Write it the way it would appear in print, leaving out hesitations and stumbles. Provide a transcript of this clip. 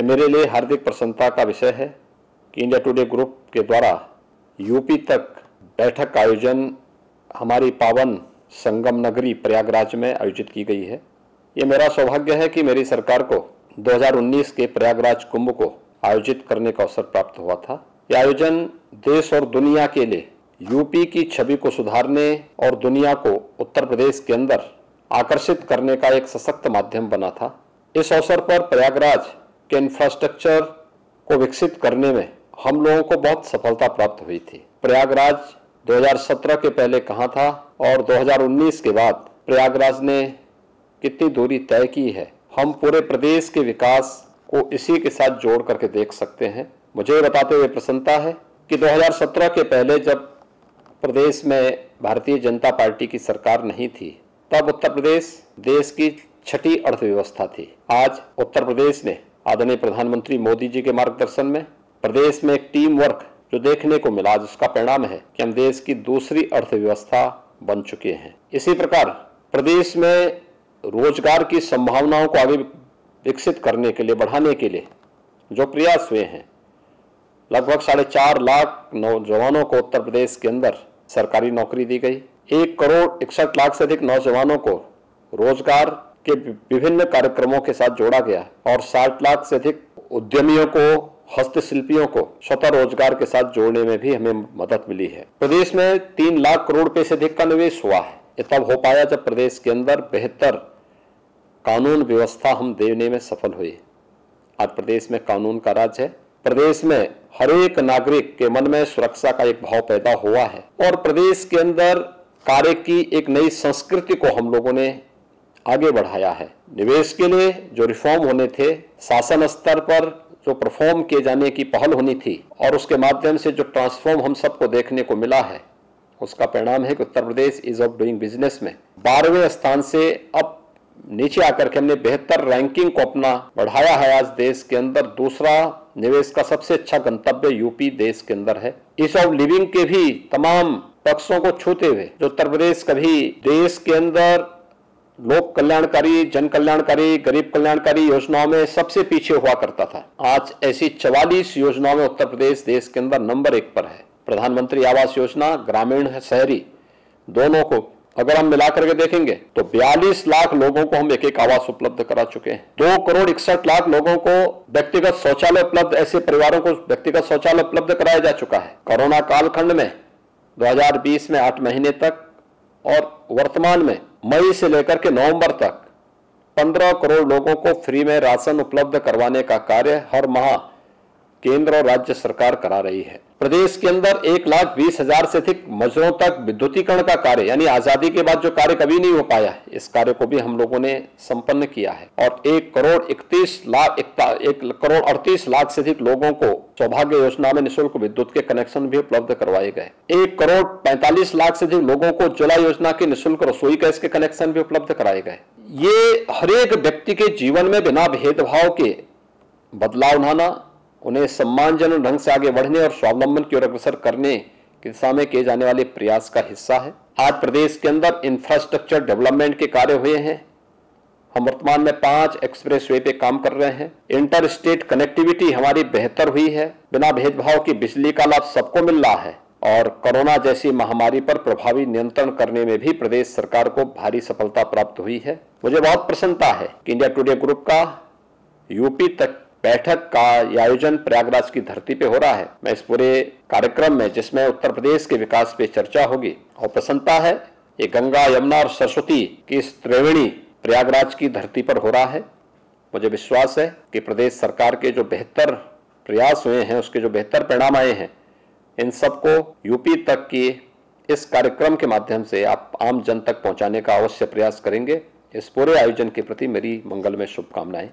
ये मेरे लिए हार्दिक प्रसन्नता का विषय है कि इंडिया टुडे ग्रुप के द्वारा यूपी तक बैठक का आयोजन हमारी पावन संगम नगरी प्रयागराज में आयोजित की गई है। ये मेरा सौभाग्य है कि मेरी सरकार को 2019 के प्रयागराज कुंभ को आयोजित करने का अवसर प्राप्त हुआ था। यह आयोजन देश और दुनिया के लिए यूपी की छवि को सुधारने और दुनिया को उत्तर प्रदेश के अंदर आकर्षित करने का एक सशक्त माध्यम बना था। इस अवसर पर प्रयागराज के इंफ्रास्ट्रक्चर को विकसित करने में हम लोगों को बहुत सफलता प्राप्त हुई थी। प्रयागराज 2017 के पहले कहाँ था और 2019 के बाद प्रयागराज ने कितनी दूरी तय की है, हम पूरे प्रदेश के विकास को इसी के साथ जोड़ करके देख सकते हैं। मुझे बताते हुए प्रसन्नता है कि 2017 के पहले जब प्रदेश में भारतीय जनता पार्टी की सरकार नहीं थी, तब उत्तर प्रदेश देश की छठी अर्थव्यवस्था थी। आज उत्तर प्रदेश ने आदरणीय प्रधानमंत्री मोदी जी के मार्गदर्शन में प्रदेश में एक टीम वर्क जो देखने को मिला, जिसका परिणाम है कि हम देश की दूसरी अर्थव्यवस्था बन चुके हैं। इसी प्रकार प्रदेश में रोजगार की संभावनाओं को आगे विकसित करने के लिए, बढ़ाने के लिए जो प्रयास हुए हैं, लगभग 4.5 लाख नौजवानों को उत्तर प्रदेश के अंदर सरकारी नौकरी दी गई। 1 करोड़ 61 लाख से अधिक नौजवानों को रोजगार के विभिन्न कार्यक्रमों के साथ जोड़ा गया और 60 लाख से अधिक उद्यमियों को, हस्तशिल्पियों को स्वतः रोजगार के साथ जोड़ने में भी हमें मदद मिली है। प्रदेश में 3 लाख करोड़ रुपए से अधिक का निवेश हुआ है। ये तब हो पाया जब प्रदेश के अंदर बेहतर कानून व्यवस्था हम देने में सफल हुए। आज प्रदेश में कानून का राज है। प्रदेश में हर एक नागरिक के मन में सुरक्षा का एक भाव पैदा हुआ है और प्रदेश के अंदर कार्य की एक नई संस्कृति को हम लोगों ने आगे बढ़ाया है। निवेश के लिए जो रिफॉर्म होने थे, शासन स्तर पर जो परफॉर्म किए जाने की पहल होनी थी और उसके माध्यम से जो ट्रांसफॉर्म हम सबको देखने को मिला है, उसका परिणाम है कि Uttar Pradesh is of doing business में 12वें स्थान से अब नीचे आकर के हमने बेहतर रैंकिंग को अपना बढ़ाया है। आज देश के अंदर दूसरा निवेश का सबसे अच्छा गंतव्य यूपी देश के अंदर है। ईज ऑफ लिविंग के भी तमाम पक्षों को छूते हुए जो उत्तर प्रदेश कभी देश के अंदर लोक कल्याणकारी, जन कल्याणकारी, गरीब कल्याणकारी योजनाओं में सबसे पीछे हुआ करता था, आज ऐसी 44 योजनाओं में उत्तर प्रदेश देश के अंदर नंबर 1 पर है। प्रधानमंत्री आवास योजना, ग्रामीण है शहरी, दोनों को अगर हम मिलाकर के देखेंगे तो 42 लाख लोगों को हम एक आवास उपलब्ध करा चुके हैं। 2 करोड़ 61 लाख लोगों को व्यक्तिगत शौचालय उपलब्ध, ऐसे परिवारों को व्यक्तिगत शौचालय उपलब्ध कराया जा चुका है। कोरोना कालखंड में 2020 में 8 महीने तक और वर्तमान में मई से लेकर के नवंबर तक 15 करोड़ लोगों को फ्री में राशन उपलब्ध करवाने का कार्य हर माह केंद्र और राज्य सरकार करा रही है। प्रदेश के अंदर 1,20,000 से अधिक मजरों तक विद्युतीकरण का कार्य, यानी आजादी के बाद जो कार्य कभी नहीं हो पाया, इस कार्य को भी हम लोगों ने संपन्न किया है और 1 करोड़ 38 लाख से अधिक लोगों को सौभाग्य योजना में निःशुल्क विद्युत के कनेक्शन भी उपलब्ध करवाए गए। 1 करोड़ 45 लाख से अधिक लोगों को उज्ज्वला योजना के निःशुल्क रसोई गैस के कनेक्शन भी उपलब्ध कराए गए। ये हर एक व्यक्ति के जीवन में बिना भेदभाव के बदलाव लाना, उन्हें सम्मानजनक ढंग से आगे बढ़ने और स्वावलंबन की ओर अग्रसर करने की दिशा में किए जाने वाले प्रयास का हिस्सा है। आज प्रदेश के अंदर इंफ्रास्ट्रक्चर डेवलपमेंट के कार्य हुए हैं। हम वर्तमान में 5 एक्सप्रेसवे पे काम कर रहे हैं। इंटर स्टेट कनेक्टिविटी हमारी बेहतर हुई है। बिना भेदभाव की बिजली का लाभ सबको मिल रहा है और कोरोना जैसी महामारी पर प्रभावी नियंत्रण करने में भी प्रदेश सरकार को भारी सफलता प्राप्त हुई है। मुझे बहुत प्रसन्नता है कि इंडिया टुडे ग्रुप का यूपी तक बैठक का आयोजन प्रयागराज की धरती पे हो रहा है। मैं इस पूरे कार्यक्रम में, जिसमें उत्तर प्रदेश के विकास पे चर्चा होगी, और प्रसन्नता है ये गंगा, यमुना और सरस्वती की इस त्रिवेणी प्रयागराज की धरती पर हो रहा है। मुझे विश्वास है कि प्रदेश सरकार के जो बेहतर प्रयास हुए हैं, उसके जो बेहतर परिणाम आए हैं, इन सबको यूपी तक की इस कार्यक्रम के माध्यम से आप आम जन तक पहुंचाने का अवश्य प्रयास करेंगे। इस पूरे आयोजन के प्रति मेरी मंगलमय शुभकामनाएं।